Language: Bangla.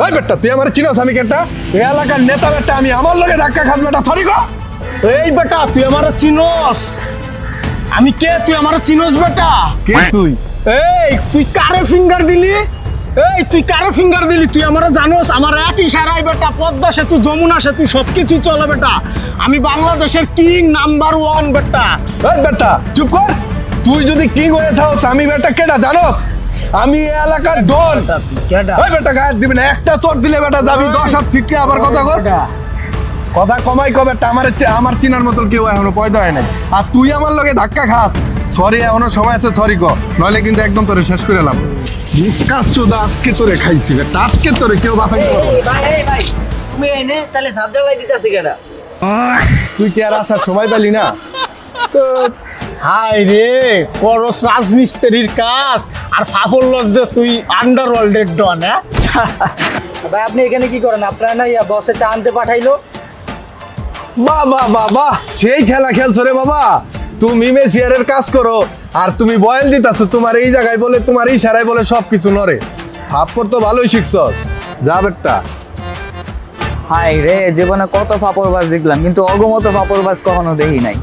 ওই বেটা তুই আমার চিনস আমি কেটা এই এলাকার নেতা বেটা আমি আমার লগে ধাক্কা খাস বেটা সরি গো এই বেটা তুই আমার চিনোস আমি কে তুই আমার চিনোস বেটা কে তুই এই তুই কারে ফিঙ্গার দিলি তুই আমার জানোস আমার এক ইশারায় বেটা পদ্মা সেতু যমুনা সেতু সবকিছু চলে বেটা আমি বাংলাদেশের কিং নাম্বার 1 বেটা ওই বেটা চুপ কর তুই যদি কিং হয়ে থাকস আমি বেটা কেটা জানোস আমি এই এলাকার ডন ওই বেটা গায়ে দিবি না একটা চোট দিলে বেটা যাবি 10 হাত ছিটকে আবার কথা কস কথা কমাই কবে আমার চিনার মতো কেউ এখনো পয়দা হয় নাই আর তুই আমার লগে ধাক্কা খাস সরি এখনো সময় আছে সরি ক নইলে কিন্তু একদম তোরে শেষ করে এলাম চোদা আজকে তোরে খাইছি বেটা আজকে তোরে কেউ বাঁচাইতে পারবে না। ভাই তুমি এনে তাহলে সাত জ্বালাই দিতেছি কেডা তুই কি আর আসার সময় পেলি না হাই রে করস রাজমিস্ত্রির কাজ আর ফাফল লজ দে তুই আন্ডারওয়ার্ল্ডের ডন হ্যাঁ ভাই আপনি এখানে কি করেন আপনারা না ইয়া বসে চা আনতে পাঠাইলো বাহ বাহ বাহ বাহ সেই খেলা খেলছো রে বাবা তুমি মেসিয়ারের কাজ করো আর তুমি বয়ান দিতাছো তোমার এই জায়গায় বলে তোমার এই ইশারায় বলে সবকিছু নরে ফাপর তো ভালোই শিখছস যা বেটা হাই রে জীবনে কত ফাপড়বাজ দেখলাম কিন্তু অগমত ফাপড়বাজ কখনো দেখি নাই